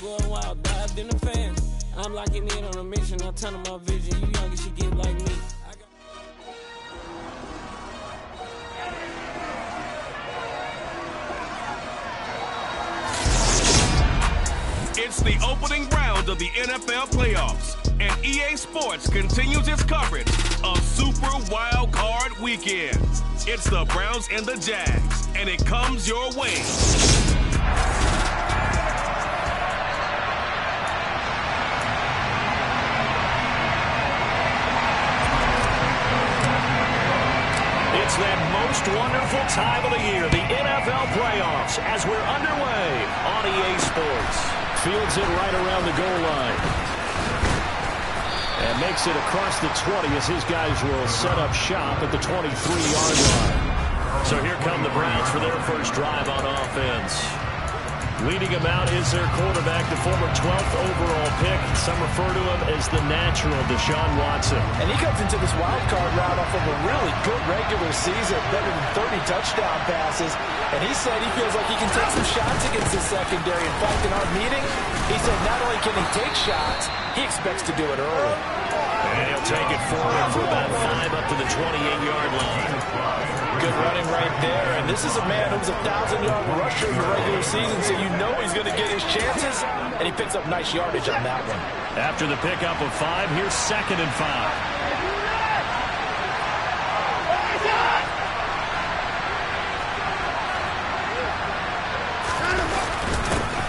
Going wild, dived in the fan. I'm locking in on a mission. I turn my vision. You young, you should get like me. It's the opening round of the NFL playoffs, and EA Sports continues its coverage of Super Wildcard Weekend. It's the Browns and the Jags, and it comes your way. It's that most wonderful time of the year, the NFL playoffs, as we're underway on EA Sports. Fields it right around the goal line. And makes it across the 20 as his guys will set up shop at the 23-yard line. So here come the Browns for their first drive on offense. Leading him out is their quarterback, the former 12th overall pick. Some refer to him as the natural, Deshaun Watson. And he comes into this wild card round off of a really good regular season, better than 30 touchdown passes. And he said he feels like he can take some shots against the secondary. In fact, in our meeting, he said not only can he take shots, he expects to do it early. And he'll take it forward for about 5 up to the 28-yard line. Good running right there. And this is a man who was a 1,000-yard rusher in the regular season, so you know he's going to get his chances. And he picks up nice yardage on that one. After the pickup of 5, here's 2nd and 5.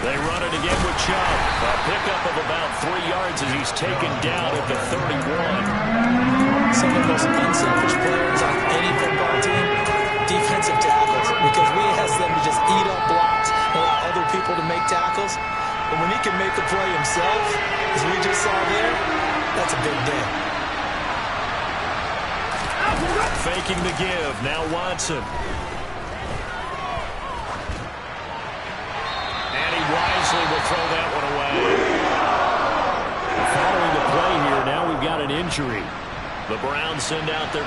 They run it again with Chubb. A pickup of about 3 yards as he's taken down at the 31. Some of the most unselfish players on any football team, defensive tackles, because we ask them to just eat up blocks and allow other people to make tackles. But when he can make the play himself, as we just saw there, that's a big day. Faking the give. Now Watson. Wisely will throw that one away. Following the play here, now we've got an injury. The Browns send out their...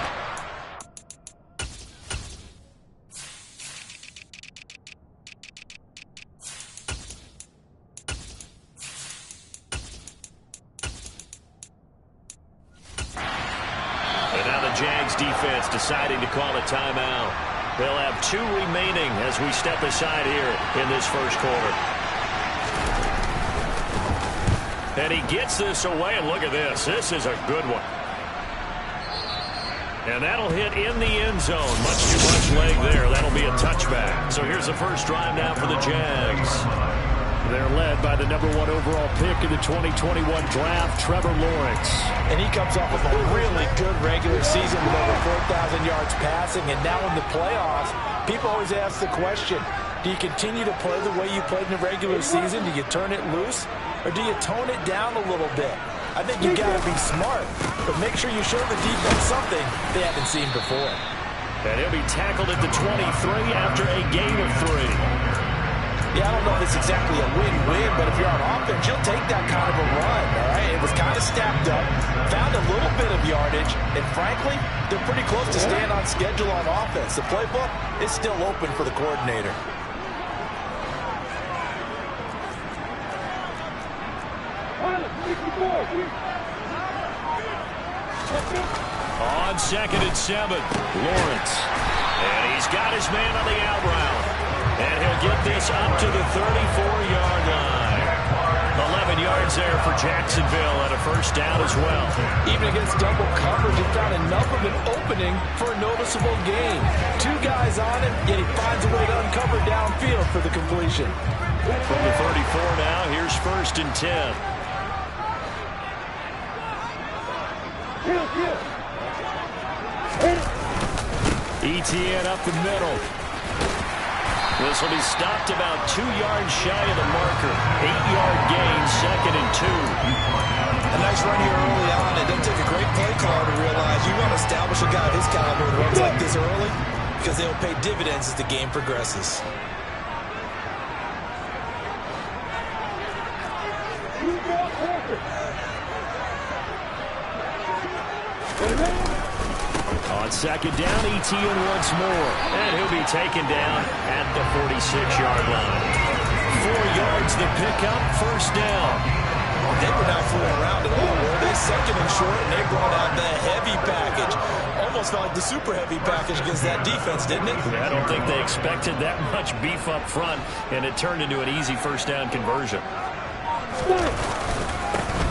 And now the Jags defense deciding to call a timeout. They'll have 2 remaining as we step aside here in this first quarter. And he gets this away, and look at this. This is a good one. And that'll hit in the end zone. Much too much leg there. That'll be a touchback. So here's the first drive now for the Jags. They're led by the #1 overall pick in the 2021 draft, Trevor Lawrence. And he comes off of a really good regular season with over 4,000 yards passing. And now in the playoffs, people always ask the question, do you continue to play the way you played in the regular season? Do you turn it loose? Or do you tone it down a little bit? I think you got to be smart, but make sure you show the defense something they haven't seen before. And he'll be tackled at the 23 after a gain of 3. Yeah, I don't know if it's exactly a win-win, but if you're on offense, you'll take that kind of a run, all right? It was kind of stacked up, found a little bit of yardage, and frankly, they're pretty close to staying on schedule on offense. The playbook is still open for the coordinator. On 2nd and 7, Lawrence. And he's got his man on the out route. And he'll get this up to the 34-yard line. 11 yards there for Jacksonville and a first down as well. Even against double coverage, he found enough of an opening for a noticeable gain. 2 guys on him, yet he finds a way to uncover downfield for the completion. From the 34 now, here's 1st and 10. ETN up the middle. This will be stopped about 2 yards shy of the marker. 8-yard gain, 2nd and 2. A nice run here early on. It doesn't take a great play caller to realize you want to establish a guy of his caliber that runs like this early because they'll pay dividends as the game progresses. On 2nd down, ETN once more. And he'll be taken down at the 46-yard line. yards the pickup, first down. They were not fooling around at all, were they? Second and short, and they brought out the heavy package. Almost felt like the super heavy package against that defense, didn't it? Yeah, I don't think they expected that much beef up front, and it turned into an easy first down conversion.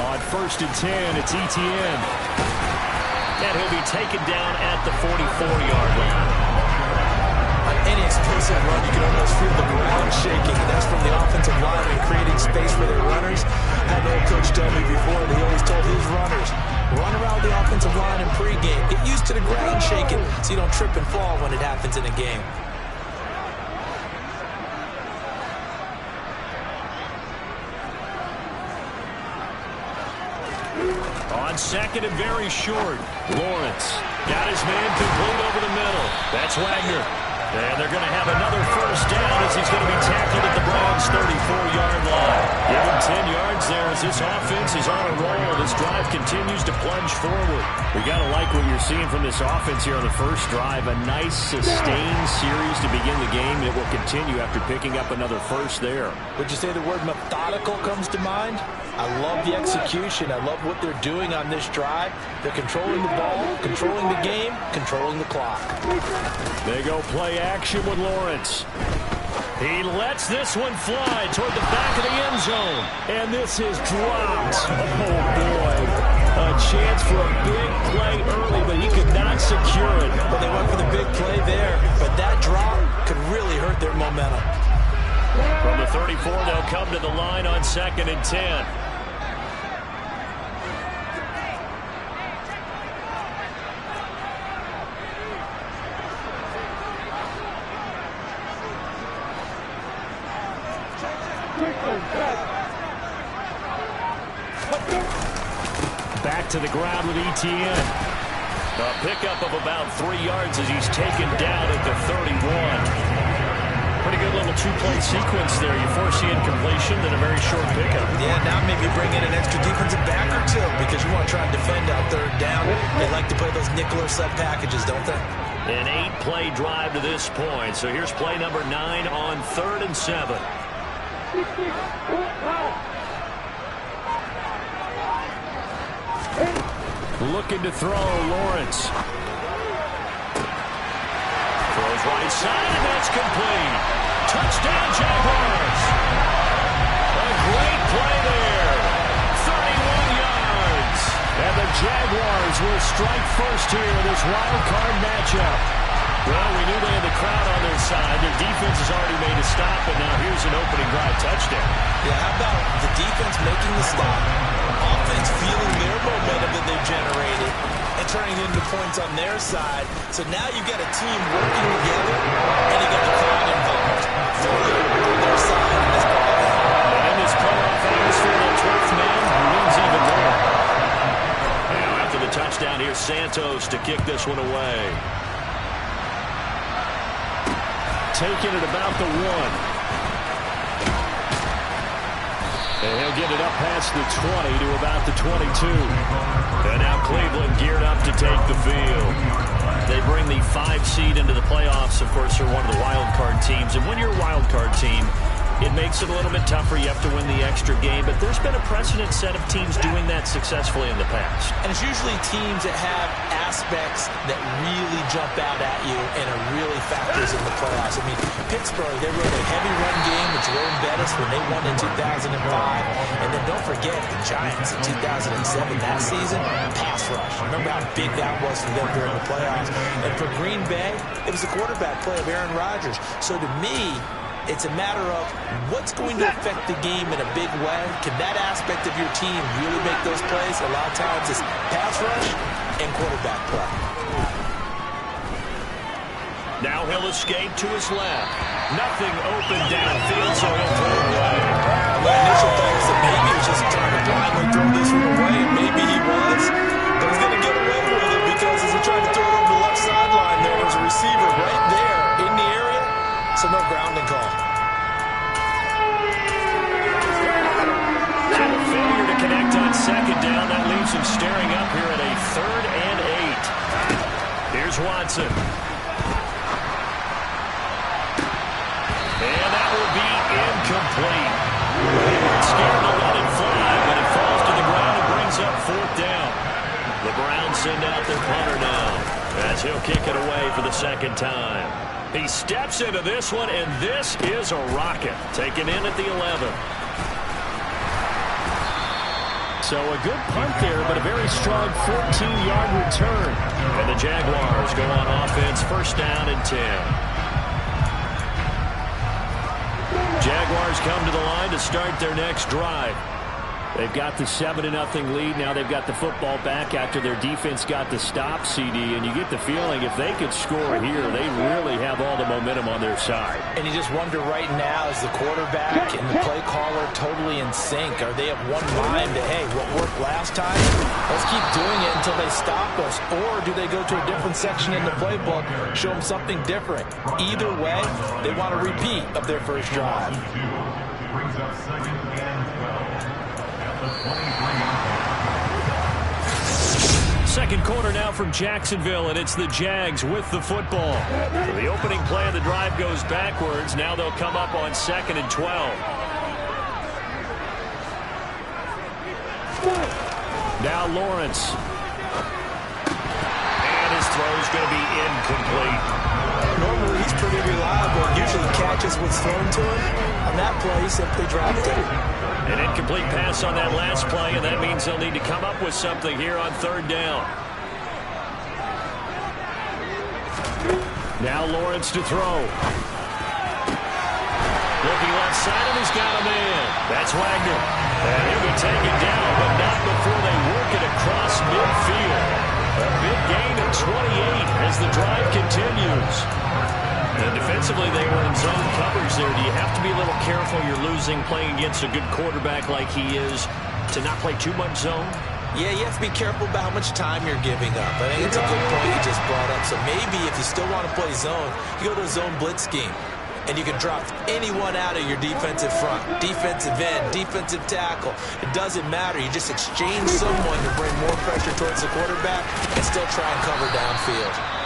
On 1st and 10, it's Etienne. And he'll be taken down at the 44-yard line. On any explosive run, you can almost feel the ground shaking. And that's from the offensive line and creating space for their runners. I had an old coach tell me before that he always told his runners, run around the offensive line in pregame. Get used to the ground shaking so you don't trip and fall when it happens in a game. On second and very short, Lawrence got his man complete over the middle. That's Wagner. And they're going to have another first down as he's going to be tackled at the Browns' 34-yard line. Give him 10 yards there as this offense is on a roll. This drive continues to plunge forward. We got to like what you're seeing from this offense here on the first drive. A nice, sustained series to begin the game. It will continue after picking up another first there. Would you say the word methodical comes to mind? I love the execution. I love what they're doing on this drive. They're controlling the ball, controlling the game, controlling the clock. They go play action with Lawrence. He lets this one fly toward the back of the end zone. And this is dropped. Oh, boy. A chance for a big play early, but he could not secure it. Well, they went for the big play there, but that drop could really hurt their momentum. From the 34, they'll come to the line on 2nd and 10. Back to the ground with Etienne. A pickup of about 3 yards as he's taken down at the 31. Pretty good little two-play sequence there. You force the incompletion, then a very short pickup. Yeah, now maybe bring in an extra defensive back or two because you want to try and defend out 3rd down. They like to play those nickel or sub packages, don't they? An 8-play drive to this point. So here's play number 9 on 3rd and 7. Looking to throw, Lawrence. Throws right side, and that's complete. Touchdown, Jaguars. A great play there. 31 yards. And the Jaguars will strike first here in this wild card matchup. Well, we knew they had the crowd on their side. Their defense has already made a stop, and now here's an opening drive touchdown. Yeah, how about the defense making the stop, offense feeling their momentum that they've generated, and turning it into points on their side. So now you've got a team working together, and you got the crowd involved. Fully on their side in this ball game. And in this playoff atmosphere, the 12th man means even more. Now after the touchdown, here's Santos to kick this one away. Taking it about the 1. And he'll get it up past the 20 to about the 22. And now Cleveland geared up to take the field. They bring the 5 seed into the playoffs. Of course, they're one of the wild card teams. And when you're a wild card team, it makes it a little bit tougher. You have to win the extra game. But there's been a precedent set of teams doing that successfully in the past. And it's usually teams that have aspects that really jump out at you and are really factors in the playoffs. I mean, Pittsburgh, they rode a heavy run game with Jerome Bettis when they won in 2005. And then don't forget the Giants in 2007, that season, pass rush. Remember how big that was for them during the playoffs. And for Green Bay, it was the quarterback play of Aaron Rodgers. So to me, it's a matter of what's going to affect the game in a big way. Can that aspect of your team really make those plays? A lot of times it's pass rush and quarterback play. Now he'll escape to his left. Nothing open downfield, so he'll throw it away. My initial thought was that maybe he was just trying to blindly throw this one away, and maybe he was. But he's going to get away with it because as he tried to throw it over the left sideline, there was a receiver right there in the area. So no grounding call. And a failure to connect on 2nd down. That leaves him staring up here at a 3rd and 8. Here's Watson. And that will be incomplete. They weren't scared to let it fly, but it falls to the ground and brings up 4th down. The Browns send out their punter now as he'll kick it away for the 2nd time. He steps into this one, and this is a rocket. Taken in at the 11. So a good punt there, but a very strong 14-yard return. And the Jaguars go on offense, 1st down and 10. Jaguars come to the line to start their next drive. They've got the 7-0 lead. Now they've got the football back after their defense got the stop, CD. And you get the feeling if they could score here, they really have all the momentum on their side. And you just wonder right now, is the quarterback and the play caller totally in sync? Are they of one mind that, hey, what worked last time, let's keep doing it until they stop us? Or do they go to a different section in the playbook, show them something different? Either way, they want a repeat of their first drive. Brings up 2nd and 12 at the 23. Second quarter now from Jacksonville, and it's the Jags with the football. So the opening play of the drive goes backwards. Now they'll come up on 2nd and 12. Now Lawrence. And his throw's going to be incomplete. Normally he's pretty reliable. Usually catches what's thrown to him. On that play, he simply dropped it. An incomplete pass on that last play, and that means they'll need to come up with something here on 3rd down. Now Lawrence to throw. Looking left side, and he's got a man. That's Wagner. And he'll be taken down, but not before they work it across midfield. A big gain of 28 as the drive continues. And defensively, they were in zone coverage there. Do you have to be a little careful? You're losing, playing against a good quarterback like he is, to not play too much zone? Yeah, you have to be careful about how much time you're giving up. I think it's a good point you just brought up. So maybe if you still want to play zone, you go to a zone blitz scheme. And you can drop anyone out of your defensive front. Defensive end, defensive tackle. It doesn't matter. You just exchange someone to bring more pressure towards the quarterback and still try and cover downfield.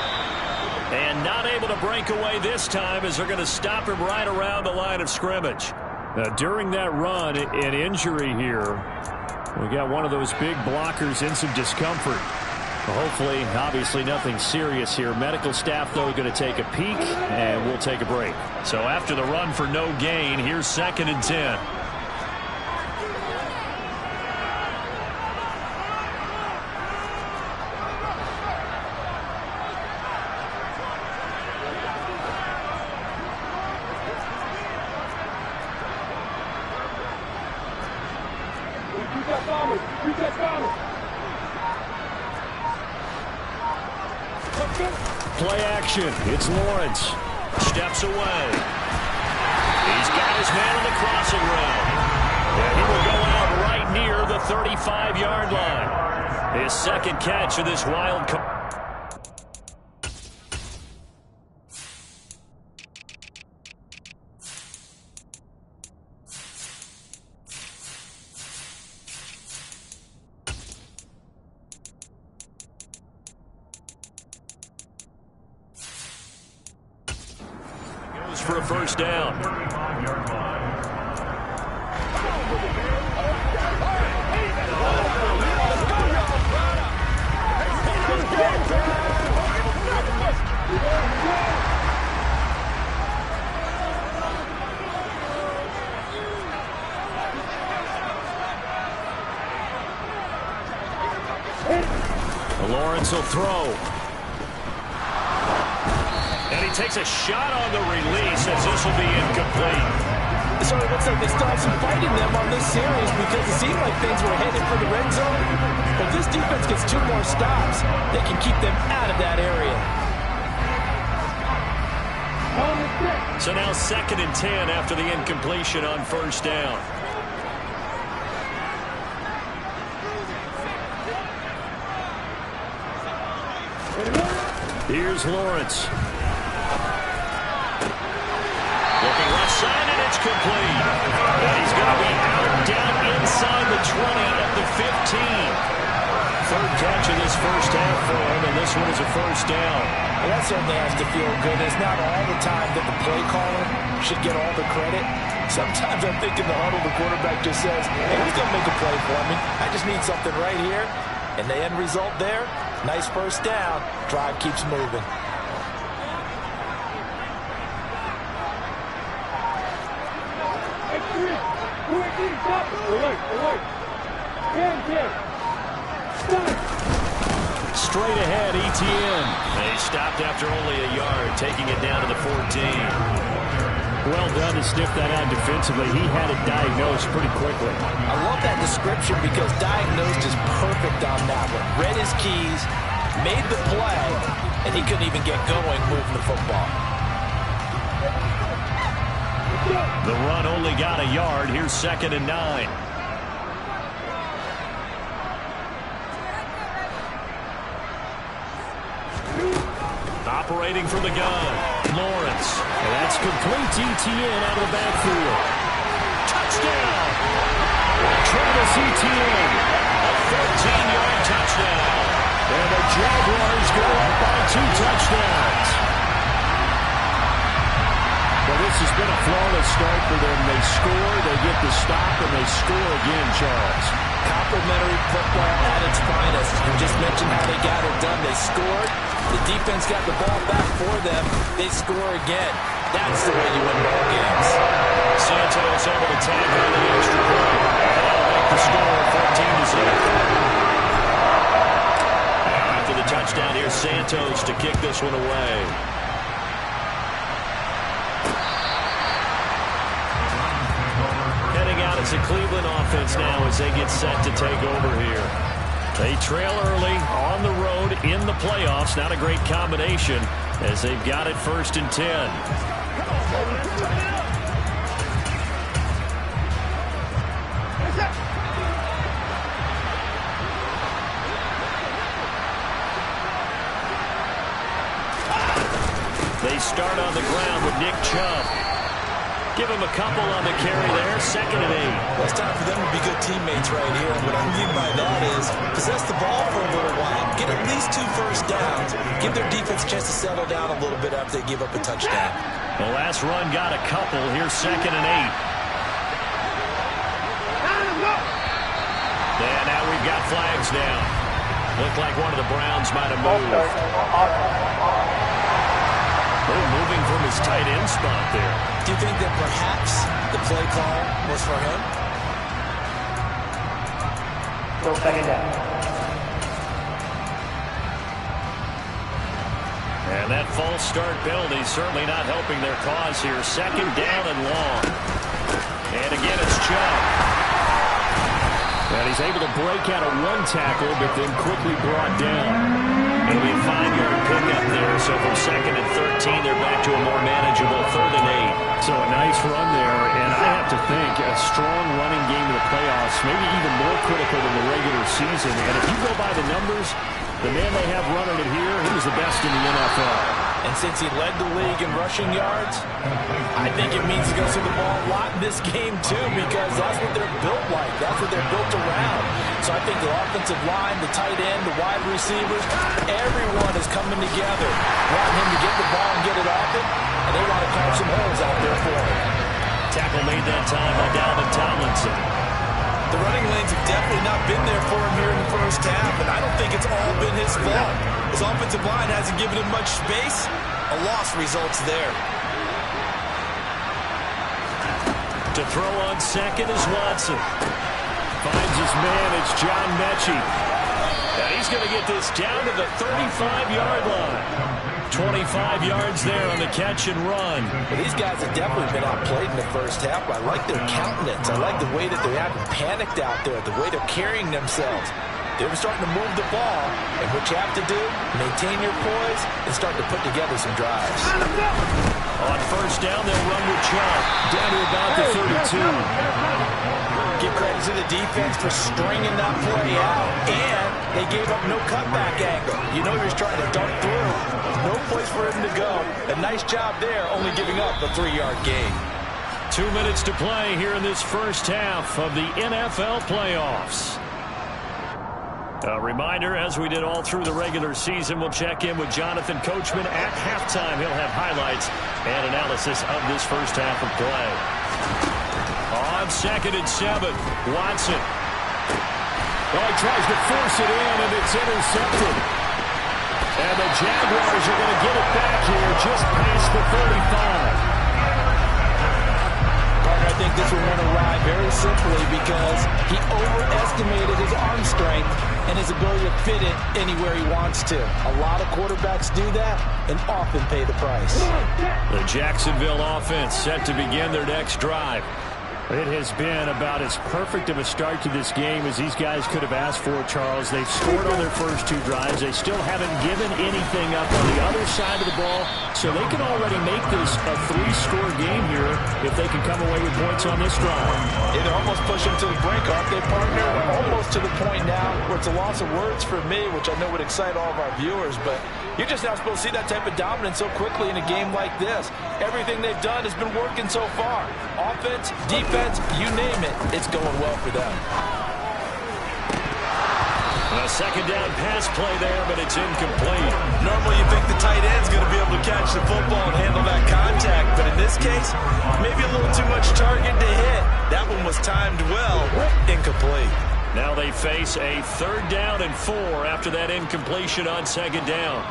And not able to break away this time as they're going to stop him right around the line of scrimmage. During that run, an injury here. We got one of those big blockers in some discomfort. Hopefully, obviously nothing serious here. Medical staff, though, going to take a peek, and we'll take a break. So after the run for no gain, here's 2nd and 10. Play action. It's Lawrence. Steps away. He's got his man on the crossing route. And he will go out right near the 35-yard line. His 2nd catch of this wild card. For a 1st down. Lawrence will throw. And he takes a shot on the release as this will be incomplete. So it looks like they still have some fight in them on this series because it seemed like things were headed for the red zone. But if this defense gets 2 more stops, they can keep them out of that area. So now 2nd and 10 after the incompletion on 1st down. Here's Lawrence. Looking left side, and it's complete. And he's going to be out down inside the 20 at the 15. 3rd catch of this first half for him, and this one is a first down. Well, that certainly has to feel good. It's not all the time that the play caller should get all the credit. Sometimes I'm thinking the huddle, the quarterback just says, hey, who's going to make a play for me? I just need something right here. And the end result there, nice first down. Drive keeps moving. Straight ahead, ETN. They stopped after only a yard, taking it down to the 14. Well done to sniff that out defensively. He had it diagnosed pretty quickly. I love that description because diagnosed is perfect on that one. Read his keys, made the play, and he couldn't even get going moving the football. The run only got a yard. Here's 2nd and 9. Operating from the gun, Lawrence. And that's complete. ETN out of the backfield. Touchdown! Travis Etienne. A 14-yard touchdown. And the Jaguars go up by 2 touchdowns. Well, this has been a flawless start for them. They score, they get the stop, and they score again, Charles. Complimentary football at its finest. You just mentioned how they got it done. They scored. The defense got the ball back for them. They score again. That's the way you win ball games. Santos able to tag on the extra point. That'll make the score 14-0. After the touchdown, here's Santos to kick this one away. Heading out, it's a Cleveland offense now as they get set to take over here. They trail early on the road in the playoffs. Not a great combination as they've got it 1st and 10. They start on the ground with Nick Chubb. Give him a couple on the carry there. 2nd and 8. Well, it's time for them to be good teammates right here. And what I mean by that is possess the ball for a little while. Get at least 2 first downs. Give their defense a chance to settle down a little bit after they give up a touchdown. The last run got a couple. Here's 2nd and 8. And now we've got flags down. Looked like one of the Browns might have moved. They're moving from his tight end spot there. Do you think that perhaps the play call was for him? Still 2nd down. And that false start penalty certainly not helping their cause here. 2nd down and long. And again, it's Chubb. And he's able to break out of 1 tackle, but then quickly brought down. It'll be a 5-yard pickup there. So from 2nd and 13, they're back to a more manageable 3rd and 8. So a nice run there, and I have to think a strong running game in the playoffs, maybe even more critical than the regular season. And if you go by the numbers, the man they have running it here, he was the best in the NFL. And since he led the league in rushing yards, I think it means he's going to see the ball a lot in this game too, because that's what they're built like. That's what they're built around. So I think the offensive line, the tight end, the wide receivers, everyone is coming together, wanting him to get the ball and get it off him, and they want to carve some holes out there for him. Tackle made that time by Dalvin Tomlinson. The running lanes have definitely not been there for him here in the first half, and I don't think it's all been his fault. His offensive line hasn't given him much space. A loss results there. To throw on 2nd is Watson. Finds his man, it's John Mechie. And he's going to get this down to the 35-yard line. 25 yards there on the catch and run. Well, these guys have definitely been outplayed in the first half. I like their countenance. I like the way that they haven't panicked out there, the way they're carrying themselves. They're starting to move the ball, and what you have to do, maintain your poise and start to put together some drives. On 1st down, they'll run with Chubb down to about the 32. Give credit to the defense for stringing that play out, and they gave up no cutback angle. You know you're trying to dunk through. No place for him to go. A nice job there, only giving up a 3-yard gain. 2 minutes to play here in this first half of the NFL playoffs. A reminder, as we did all through the regular season, we'll check in with Jonathan Coachman at halftime. He'll have highlights and analysis of this first half of play. On 2nd and 7, Watson. Well, he tries to force it in, and it's intercepted. And the Jaguars are going to get it back here just past the 35. I think this will run awry very simply because he overestimated his arm strength and his ability to fit it anywhere he wants to. A lot of quarterbacks do that and often pay the price. The Jacksonville offense set to begin their next drive. It has been about as perfect of a start to this game as these guys could have asked for, Charles. They've scored on their first 2 drives. They still haven't given anything up on the other side of the ball, so they can already make this a 3-score game here if they can come away with points on this drive. Yeah, they're almost pushing to the brink, aren't they, partner? Almost to the point now where it's a loss of words for me, which I know would excite all of our viewers, but you're just not supposed to see that type of dominance so quickly in a game like this. Everything they've done has been working so far. Offense, defense, you name it, it's going well for them. A 2nd down pass play there, but it's incomplete. Normally you think the tight end's going to be able to catch the football and handle that contact, but in this case, maybe a little too much target to hit. That one was timed well, incomplete. Now they face a 3rd down and 4 after that incompletion on 2nd down.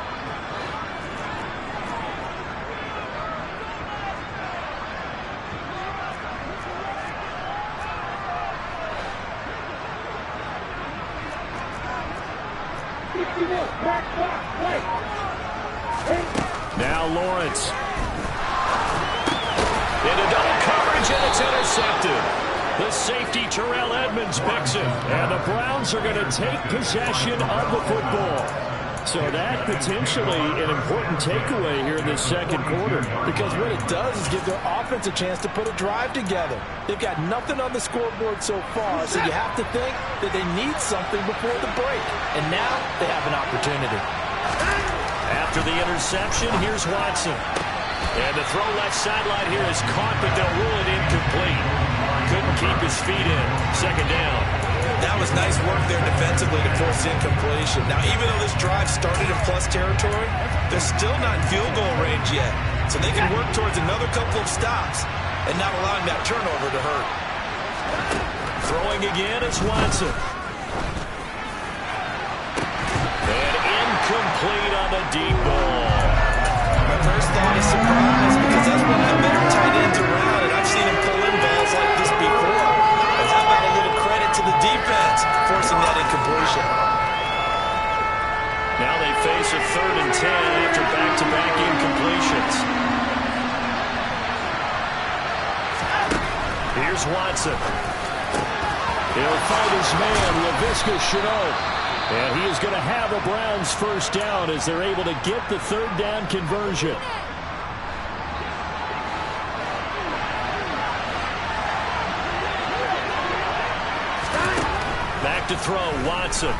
Now Lawrence. Into double coverage, and it's intercepted. The safety, Terrell Edmonds, picks it. And the Browns are going to take possession of the football. So that potentially an important takeaway here in this 2nd quarter. Because what it does is give their offense a chance to put a drive together. They've got nothing on the scoreboard so far, so you have to think that they need something before the break. And now they have an opportunity. After the interception, here's Watson. And the throw left sideline here is caught, but they'll rule it incomplete. Couldn't keep his feet in. 2nd down. That was nice work there defensively to force incompletion. Now, even though this drive started in plus territory, they're still not in field goal range yet. So they can work towards another couple of stops and not allowing that turnover to hurt. Throwing again is Watson. And incomplete on the deep ball. My first thought is surprise because that's one of the better tight ends around, and I've seen him pull in balls like this before. But how about a little credit to the defense forcing that incompletion? Now they face a 3rd and 10 after back-to-back incompletions. Here's Watson. He'll fight his man, Laviska Shenault. And he is going to have a Browns 1st down as they're able to get the 3rd down conversion. Back to throw, Watson.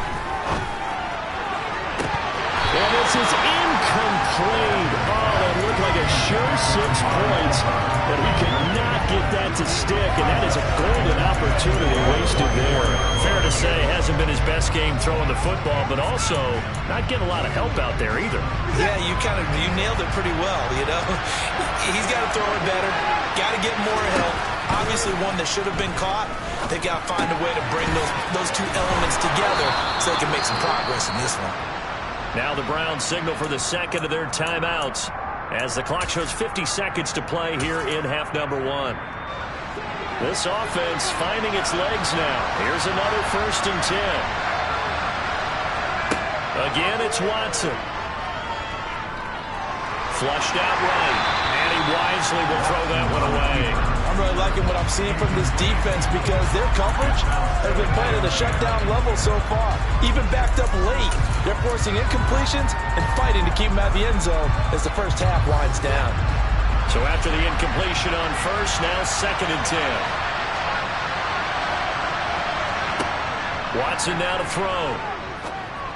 And this is incomplete. Oh, that looked like a sure 6 points, but he could not get that to stick, and that is a golden opportunity wasted there. Fair to say, hasn't been his best game throwing the football, but also not getting a lot of help out there either. Yeah, you nailed it pretty well, you know. He's got to throw it better, got to get more help. Obviously one that should have been caught. They've got to find a way to bring those 2 elements together so they can make some progress in this one. Now the Browns signal for the 2nd of their timeouts as the clock shows 50 seconds to play here in half number 1. This offense finding its legs now. Here's another 1st and 10. Again, it's Watson. Flushed out right, and he wisely will throw that one away. I'm really liking what I'm seeing from this defense because their coverage has been playing at a shutdown level so far. Even backed up late, they're forcing incompletions and fighting to keep them out of the end zone as the first half winds down. So after the incompletion on 1st, now 2nd and 10. Watson now to throw.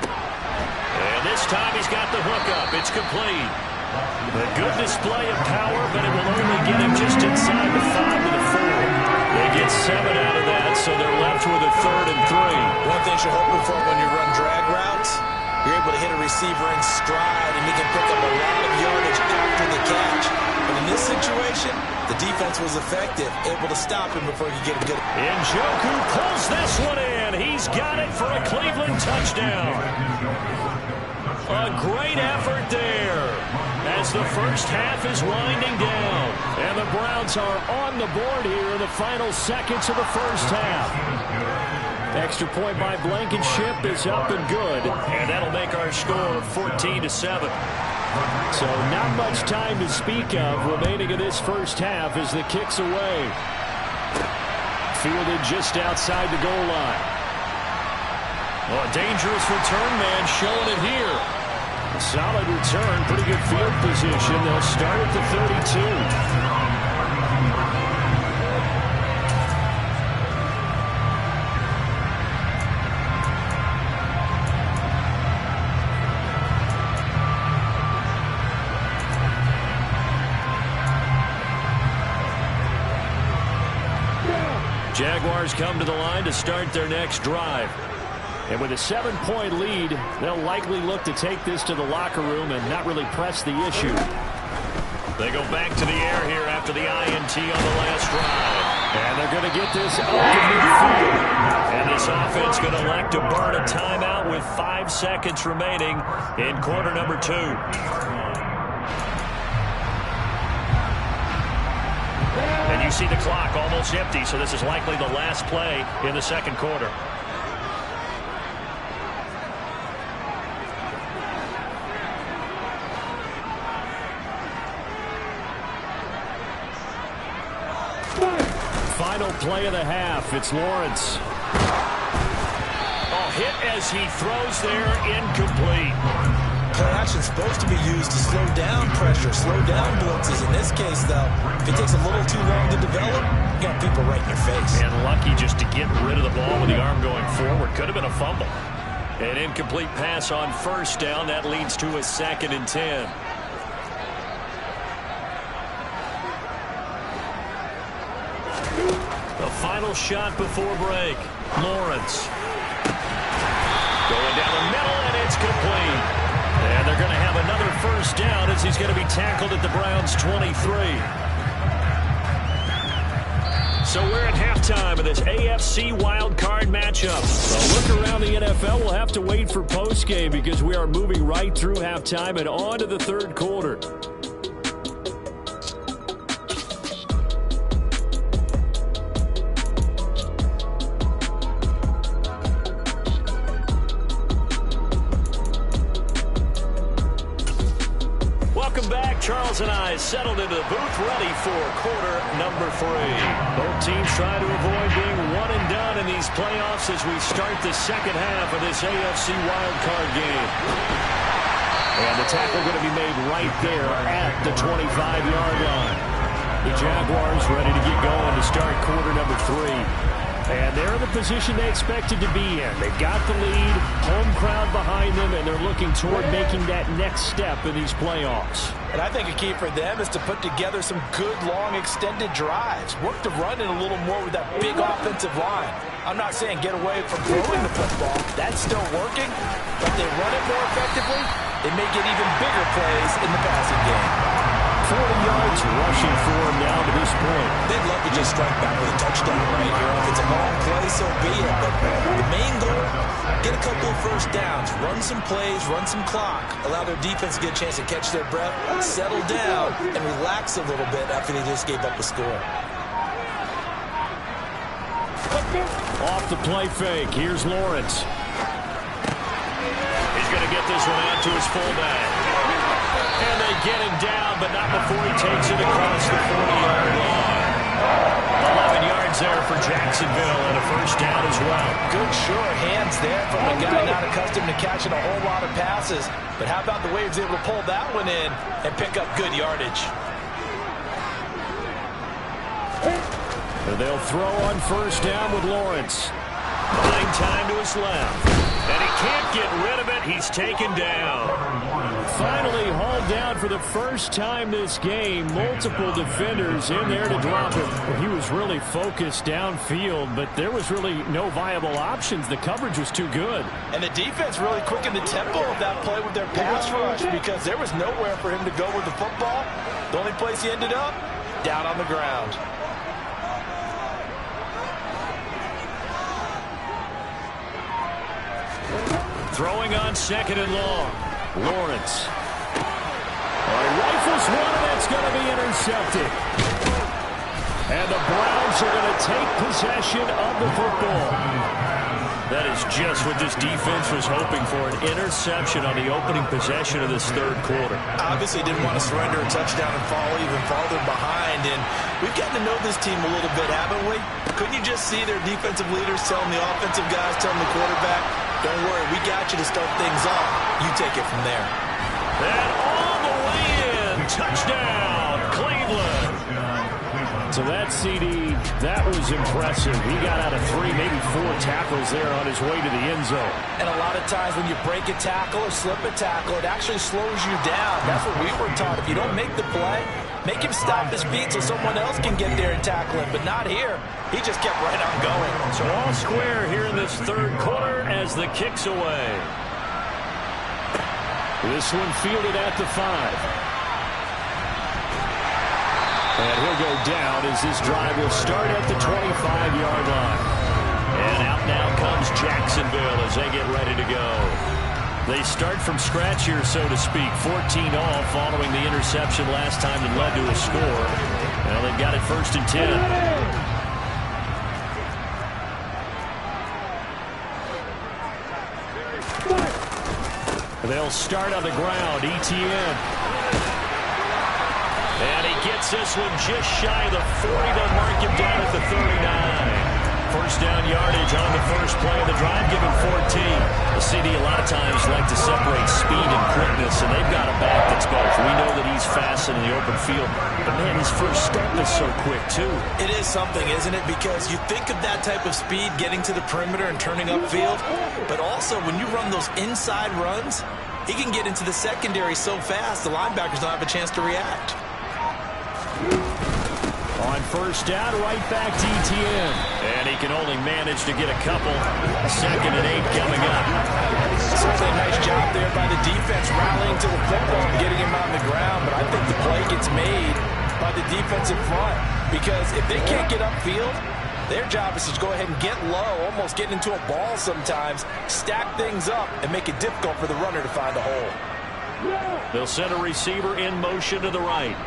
And this time he's got the hook up. It's complete. A good display of power, but it will only get him just inside the 5 to the 4. They get 7 out of that, so they're left with a 3rd and 3. One thing you're hoping for when you run draft able to hit a receiver in stride, and he can pick up a lot of yardage after the catch. But in this situation, the defense was effective, able to stop him before he could get a good... Njoku pulls this one in. He's got it for a Cleveland touchdown. A great effort there as the first half is winding down. And the Browns are on the board here in the final seconds of the first half. Extra point by Blankenship is up and good. And that'll make our score 14-7. So not much time to speak of remaining in this first half as the kick's away. Fielded just outside the goal line. Oh, a dangerous return man showing it here. A solid return, pretty good field position. They'll start at the 32. Jaguars come to the line to start their next drive. And with a 7-point lead, they'll likely look to take this to the locker room and not really press the issue. They go back to the air here after the INT on the last drive. And they're going to get this out to midfield. And this offense going to elect to burn a timeout with 5 seconds remaining in quarter number 2. And you see the clock almost empty, so this is likely the last play in the second quarter. Final play of the half. It's Lawrence. Oh, hit as he throws there, incomplete. Play action is supposed to be used to slow down pressure, slow down blitzes. In this case, though, if it takes a little too long to develop, you got people right in your face. And lucky just to get rid of the ball with the arm going forward. Could have been a fumble. An incomplete pass on first down. That leads to a 2nd and 10. The final shot before break. Lawrence. Going down the middle, and it's complete. And they're going to have another first down as he's going to be tackled at the Browns' 23. So we're at halftime of this AFC Wildcard matchup. A look around the NFL, we'll have to wait for postgame because we are moving right through halftime and on to the third quarter. Charles and I settled into the booth, ready for quarter number 3. Both teams try to avoid being one and done in these playoffs as we start the second half of this AFC wildcard game. And the tackle going to be made right there at the 25-yard line. The Jaguars ready to get going to start quarter number 3. And they're in the position they expected to be in. They've got the lead, home crowd behind them, and they're looking toward making that next step in these playoffs. And I think a key for them is to put together some good, long, extended drives. Work the run in a little more with that big offensive line. I'm not saying get away from throwing the football. That's still working. But they run it more effectively, they may get even bigger plays in the passing game. 40 yards rushing for him now to this point. They'd love to just strike back with a touchdown right here. If it's a long play, so be it. But the main goal, get a couple of first downs, run some plays, run some clock, allow their defense to get a chance to catch their breath, settle down, and relax a little bit after they just gave up a score. Off the play fake. Here's Lawrence. He's going to get this one out to his fullback. And they get him down, but not before he takes it across the 40-yard line. 11 yards there for Jacksonville and a first down as well. Good, sure hands there from a guy not accustomed to catching a whole lot of passes. But how about the way he was able to pull that one in and pick up good yardage? They'll throw on first down with Lawrence. 19 time to his left. And he can't get rid of it. He's taken down. Finally hauled down for the first time this game. Multiple defenders in there to drop him. Well, he was really focused downfield, but there was really no viable options. The coverage was too good. And the defense really quickened the tempo of that play with their pass rush because there was nowhere for him to go with the football. The only place he ended up, down on the ground. Throwing on second and long. Lawrence. Rifles one, and it's going to be intercepted. And the Browns are going to take possession of the football. That is just what this defense was hoping for, an interception on the opening possession of this third quarter. Obviously didn't want to surrender a touchdown and fall even farther behind. And we've gotten to know this team a little bit, haven't we? Couldn't you just see their defensive leaders telling the offensive guys, telling the quarterback, don't worry, we got you to start things off. You take it from there. And all the way in. Touchdown, Cleveland. So that CD, that was impressive. He got out of 3, maybe 4 tackles there on his way to the end zone. And a lot of times when you break a tackle or slip a tackle, it actually slows you down. That's what we were taught. If you don't make the play, make him stop his feet so someone else can get there and tackle him. But not here. He just kept right on going. So all square here in this third quarter as the kick's away. This one fielded at the 5. And he'll go down as this drive will start at the 25-yard line. And out now comes Jacksonville as they get ready to go. They start from scratch here, so to speak. 14 all following the interception last time that led to a score. Well, they've got it 1st and 10. They'll start on the ground. Etienne. And he gets this one just shy of the 40. They'll mark him down at the 39. First down yardage on the first play of the drive, giving 14. The CD a lot of times like to separate speed and quickness, and they've got a back that's both. We know that he's fast in the open field, but man, his first step is so quick too. It is something, isn't it? Because you think of that type of speed getting to the perimeter and turning upfield, but also when you run those inside runs, he can get into the secondary so fast the linebackers don't have a chance to react. On first down, right back to Etienne. And he can only manage to get a couple. 2nd and 8 coming up. Certainly a nice job there by the defense rallying to the football and getting him on the ground. But I think the play gets made by the defensive front. Because if they can't get upfield, their job is to go ahead and get low, almost get into a ball sometimes, stack things up, and make it difficult for the runner to find a hole. They'll send a receiver in motion to the right.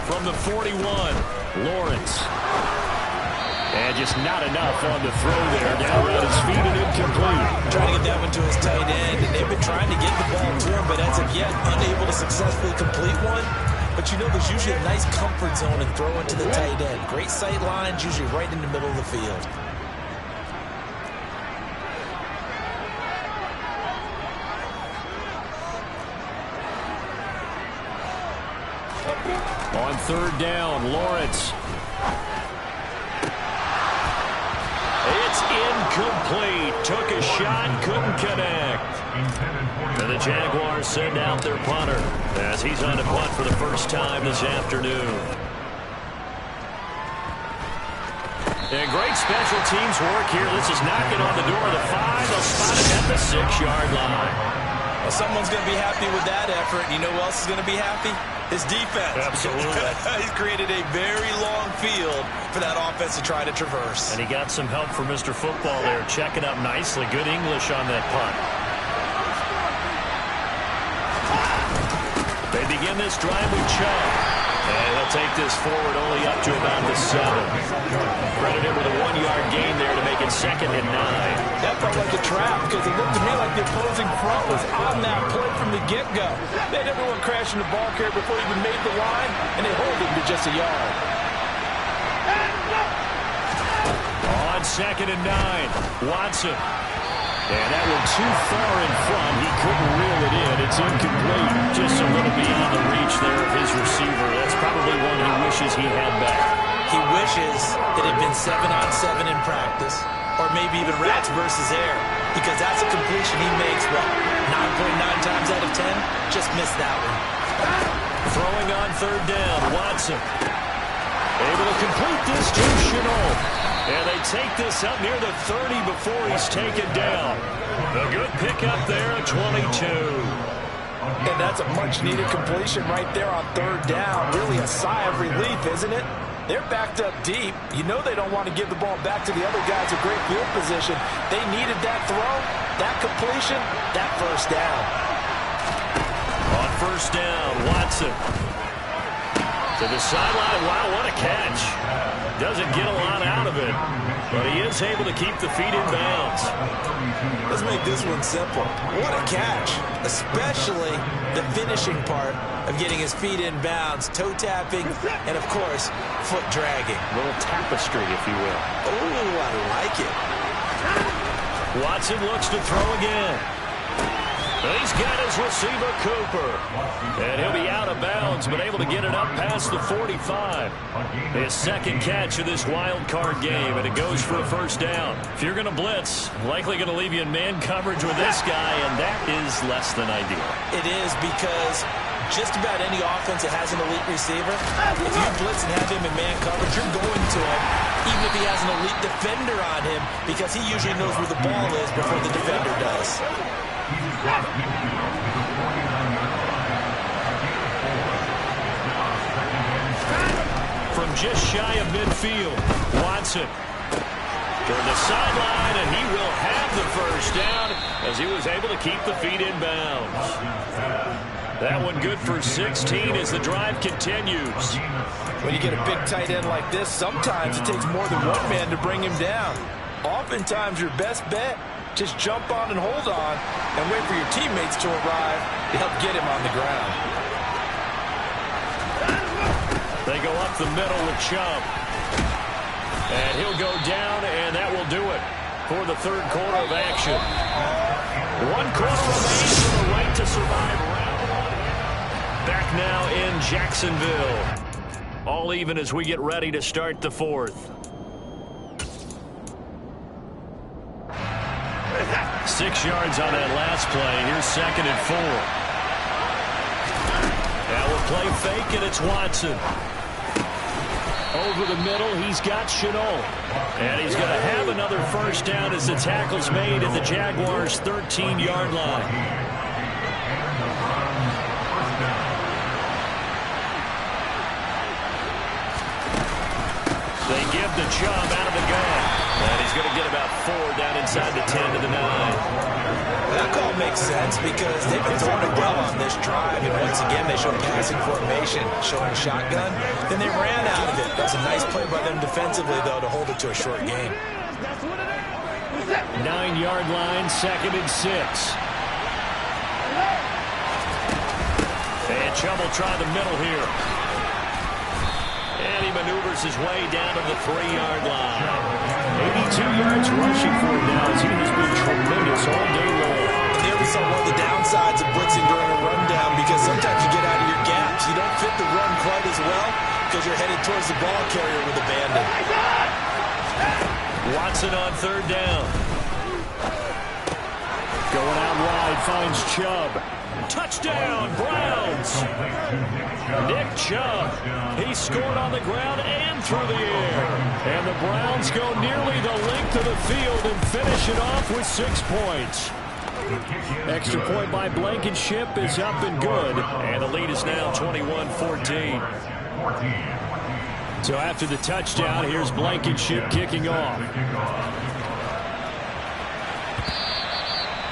From the 41, Lawrence. And just not enough on the throw there. Down around his feet and incomplete. Trying to get that one to his tight end, and they've been trying to get the ball to him, but as of yet, unable to successfully complete one. But you know there's usually a nice comfort zone and throw into the tight end. Great sight lines, usually right in the middle of the field. On third down, Lawrence. It's incomplete. Took a shot, couldn't connect. And the Jaguars send out their punter as he's on to punt for the first time this afternoon. And great special teams work here. This is knocking on the door of the 5. They'll spot it at the 6-yard line. Well, someone's going to be happy with that effort. You know who else is going to be happy? His defense. Absolutely. He's created a very long field for that offense to try to traverse. And he got some help from Mr. Football there, checking up nicely. Good English on that punt. They begin this drive with Chubb. And he'll take this forward only up to about the 7. Credit him with a 1-yard gain there to make it 2nd and 9. That felt like a trap because it looked to me like the opposing front was on that play from the get-go. They had everyone crashing the ball carrier before he even made the line, and they hold him to just a yard. On 2nd and 9, Watson. And that one too far in front. He couldn't reel it in. It's incomplete. Just a little beyond the reach there of his receiver. That's probably one he wishes wishes he had back. He wishes it had been 7-on-7 in practice, or maybe even rats versus air, because that's a completion he makes, what, 9.9 times out of 10? Just missed that one. Throwing on third down, Watson. Able to complete this to Chenault. And they take this up near the 30 before he's taken down. A good pickup there, 22. And that's a much-needed completion right there on third down. Really a sigh of relief, isn't it? They're backed up deep. You know they don't want to give the ball back to the other guys in great field position. They needed that throw, that completion, that first down. On first down, Watson. To the sideline. Wow, what a catch. Doesn't get a lot out of it, but he is able to keep the feet in bounds. Let's make this one simple. What a catch, especially the finishing part of getting his feet in bounds, toe tapping, and of course, foot dragging. A little tapestry, if you will. Oh, I like it. Watson looks to throw again. He's got his receiver, Cooper. And he'll be out of bounds, but able to get it up past the 45. His second catch of this wild card game, and it goes for a first down. If you're going to blitz, likely going to leave you in man coverage with this guy, and that is less than ideal. It is, because just about any offense that has an elite receiver, if you blitz and have him in man coverage, you're going to him, even if he has an elite defender on him, because he usually knows where the ball is before the defender does. From just shy of midfield, Watson toward the sideline, and he will have the first down as he was able to keep the feet in bounds. That one good for 16 as the drive continues. When you get a big tight end like this, sometimes it takes more than one man to bring him down. Oftentimes your best bet, just jump on and hold on and wait for your teammates to arrive to help get him on the ground. They go up the middle with Chubb. And he'll go down, and that will do it for the third quarter of action. 1 quarter remains for the right to survive round 1. Back now in Jacksonville. All even as we get ready to start the fourth. 6 yards on that last play. Here's 2nd and 4. Now we'll play fake, and it's Watson. Over the middle, he's got Chenault. And he's going to have another first down as the tackle's made at the Jaguars' 13-yard line. They give the Chubb out of the gun. And he's going to get about 4 down inside the 10 to the 9. That call makes sense because they've been throwing it well on this drive. And once again, they showed passing formation, showing shotgun. Then they ran out of it. That's a nice play by them defensively, though, to hold it to a short game. 9-yard line, 2nd and 6. And Chubb will try the middle here. And he maneuvers his way down to the 3-yard line. 82 yards rushing for him now as he has been tremendous all day long. And there we saw one of the downsides of blitzing during a rundown, because sometimes you get out of your gaps. You don't fit the run quite as well because you're headed towards the ball carrier with a bandit. Watson on third down. Going out wide, finds Chubb. Touchdown, Browns. Nick Chubb. He scored on the ground and through the air. And the Browns go nearly the length of the field and finish it off with 6 points. Extra point by Blankenship is up and good. And the lead is now 21-14. So after the touchdown, here's Blankenship kicking off.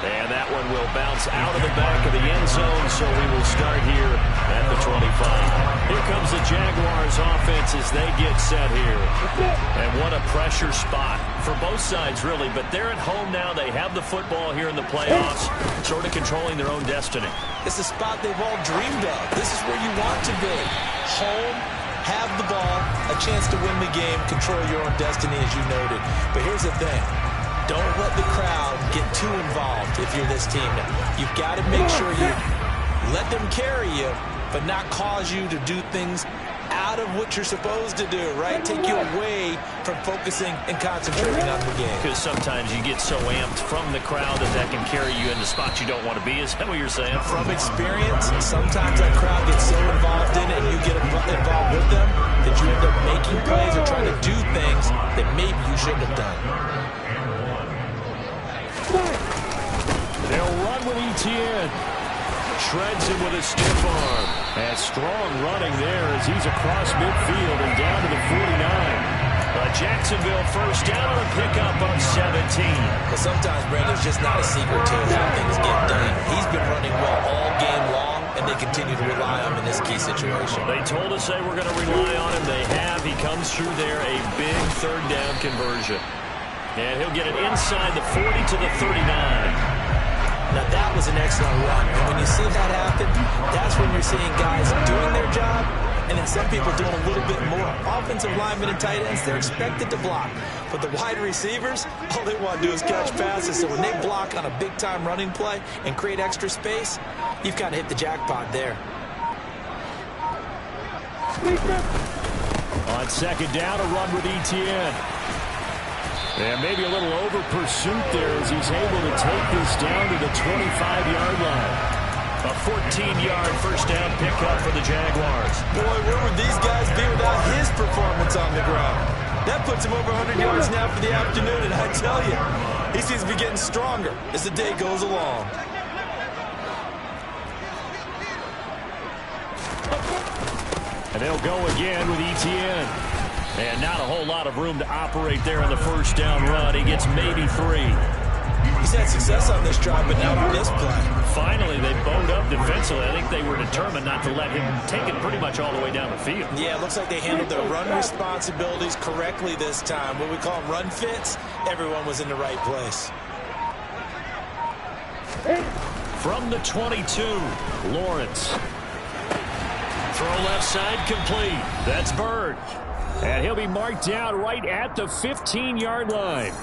And that one will bounce out of the back of the end zone, so we will start here at the 25. Here comes the Jaguars offense as they get set here. And what a pressure spot for both sides, really. But they're at home now. They have the football here in the playoffs, sort of controlling their own destiny. It's a spot they've all dreamed of. This is where you want to be. Home, have the ball, a chance to win the game, control your own destiny, as you noted. But here's the thing. Don't let the crowd get too involved if you're this team. You've got to make sure you let them carry you, but not cause you to do things out of what you're supposed to do, right? Take you away from focusing and concentrating on the game. Because sometimes you get so amped from the crowd that can carry you into spots you don't want to be. Is that what you're saying? From experience, sometimes that crowd gets so involved in it and you get involved with them that you end up making plays or trying to do things that maybe you shouldn't have done. They'll run with Etienne. Shreds him with a stiff arm. And strong running there as he's across midfield and down to the 49. Jacksonville first down on a pickup of 17. But sometimes, Brandon, it's just not a secret to how things get done. He's been running well all game long, and they continue to rely on him in this key situation. They told us they were going to rely on him. They have. He comes through there, a big third down conversion. And he'll get it inside the 40 to the 39. Now, that was an excellent run. And when you see that happen, that's when you're seeing guys doing their job and then some people doing a little bit more. Offensive linemen and tight ends, they're expected to block. But the wide receivers, all they want to do is catch passes. So when they block on a big-time running play and create extra space, you've kind of hit the jackpot there. On second down, a run with Etienne. And maybe a little over pursuit there as he's able to take this down to the 25-yard line. A 14-yard first down pickup for the Jaguars. Boy, where would these guys be without his performance on the ground? That puts him over 100 yards now for the afternoon, and I tell you, he seems to be getting stronger as the day goes along. And they'll go again with Etienne. And not a whole lot of room to operate there on the first down run. He gets maybe 3. He's had success on this drive, but not on this play. Finally, they bowed up defensively. I think they were determined not to let him take it pretty much all the way down the field. Yeah, it looks like they handled their run responsibilities correctly this time. What we call them run fits, everyone was in the right place. From the 22, Lawrence. Throw left side complete. That's Bird. And he'll be marked down right at the 15-yard line.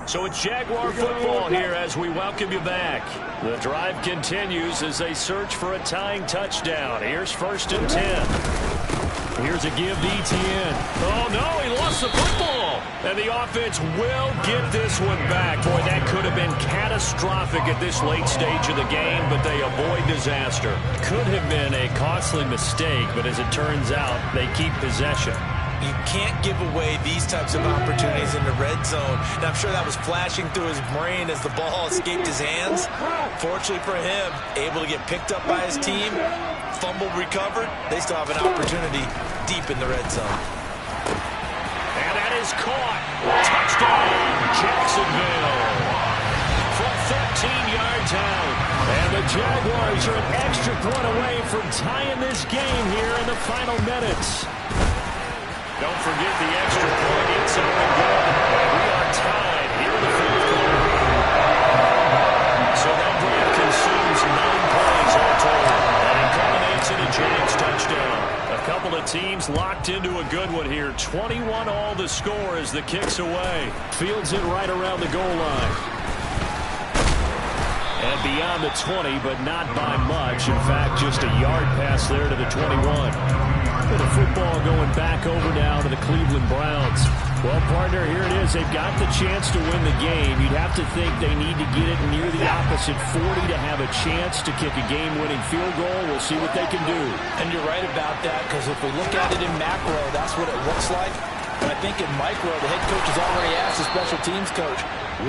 So it's Jaguar football here as we welcome you back. The drive continues as they search for a tying touchdown. Here's 1st and 10. Here's a give to Etienne. Oh, no, he lost the football. And the offense will get this one back. Boy, that could have been catastrophic at this late stage of the game, but they avoid disaster. Could have been a costly mistake, but as it turns out, they keep possession. You can't give away these types of opportunities in the red zone. And I'm sure that was flashing through his brain as the ball escaped his hands. Fortunately for him, able to get picked up by his team, fumbled, recovered. They still have an opportunity deep in the red zone. And that is caught. Touchdown, Jacksonville. From 13 yards out. And the Jaguars are an extra point away from tying this game here in the final minutes. Don't forget the extra point. It's all good. And we are tied here in the fourth quarter. So that drive consumes 9 plays all total. And it culminates in a Jags touchdown. A couple of teams locked into a good one here. 21 all the score as the kick's away. Fields it right around the goal line. And beyond the 20, but not by much. In fact, just a yard pass there to the 21. With the football going back over now to the Cleveland Browns. Well, partner, here it is. They've got the chance to win the game. You'd have to think they need to get it near the opposite 40 to have a chance to kick a game-winning field goal. We'll see what they can do. And you're right about that, because if we look at it in macro, that's what it looks like. But I think in micro, the head coach has already asked the special teams coach,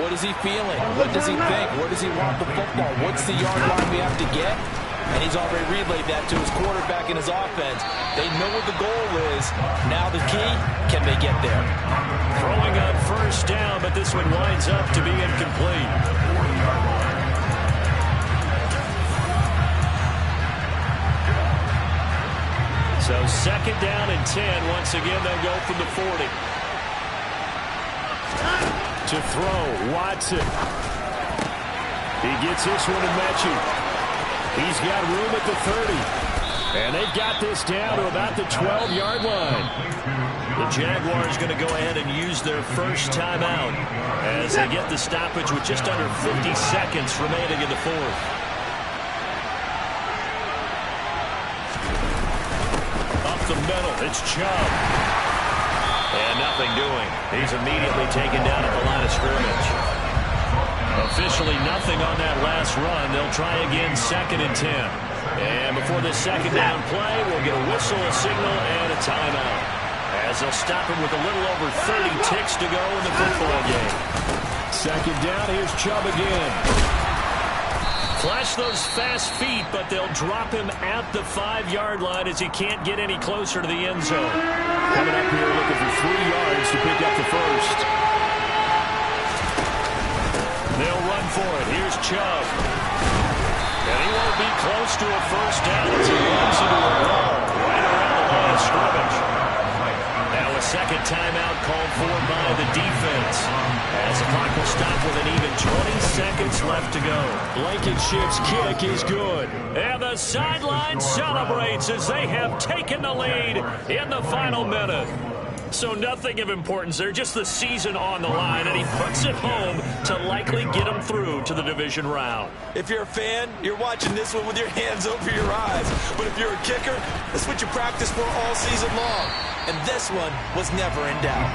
what is he feeling? What does he think? Where does he want the football? What's the yard line we have to get? And he's already relayed that to his quarterback and his offense. They know what the goal is. Now the key, can they get there? Throwing on first down, but this one winds up to be incomplete. So 2nd down and 10. Once again, they'll go from the 40. To throw, Watson. He gets this one to Mechie. He's got room at the 30. And they've got this down to about the 12-yard line. The Jaguars going to go ahead and use their first timeout as they get the stoppage with just under 50 seconds remaining in the fourth. Up the middle. It's Chubb. And nothing doing. He's immediately taken down at the line of scrimmage. Officially nothing on that last run. They'll try again 2nd and 10. And before this second down play, we'll get a whistle, a signal, and a timeout. As they'll stop him with a little over 30 ticks to go in the football game. 2nd down, here's Chubb again. Flash those fast feet, but they'll drop him at the 5-yard line as he can't get any closer to the end zone. Coming up here looking for 3 yards to pick up the first. They'll run for it. Here's Chubb. And he won't be close to a first down as he runs into a wall right around the line of scrimmage. Now a second timeout called for by the defense. As the clock will stop with an even 20 seconds left to go. Blankenship's kick is good. And the sideline celebrates as they have taken the lead in the final minute. So nothing of importance there, just the season on the line, and he puts it home to likely get him through to the division round. If you're a fan, you're watching this one with your hands over your eyes. But if you're a kicker, that's what you practice for all season long. And this one was never in doubt.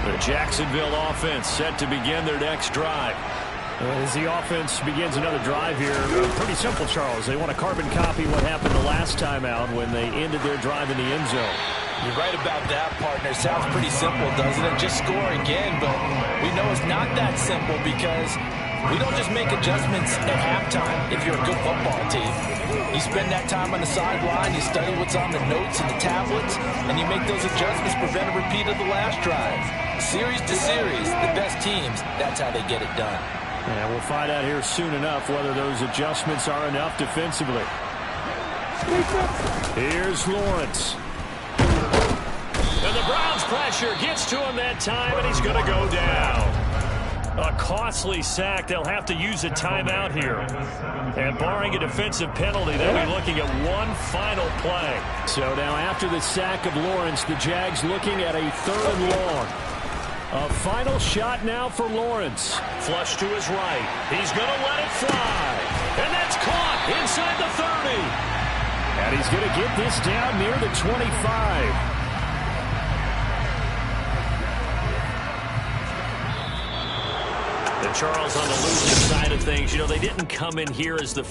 The Jacksonville offense set to begin their next drive. As the offense begins another drive here, pretty simple, Charles. They want to carbon copy what happened the last time out when they ended their drive in the end zone. You're right about that, partner. Sounds pretty simple, doesn't it? Just score again, but we know it's not that simple because we don't just make adjustments at halftime if you're a good football team. You spend that time on the sideline, you study what's on the notes and the tablets, and you make those adjustments to prevent a repeat of the last drive. Series to series, the best teams, that's how they get it done. And we'll find out here soon enough whether those adjustments are enough defensively. Here's Lawrence. And the Browns pressure gets to him that time, and he's going to go down. A costly sack. They'll have to use a timeout here. And barring a defensive penalty, they'll be looking at one final play. So now after the sack of Lawrence, the Jags looking at a 3rd and long. A final shot now for Lawrence. Flush to his right. He's going to let it fly. And that's caught inside the 30. And he's going to get this down near the 25. And Charles, on the losing side of things, you know, they didn't come in here as the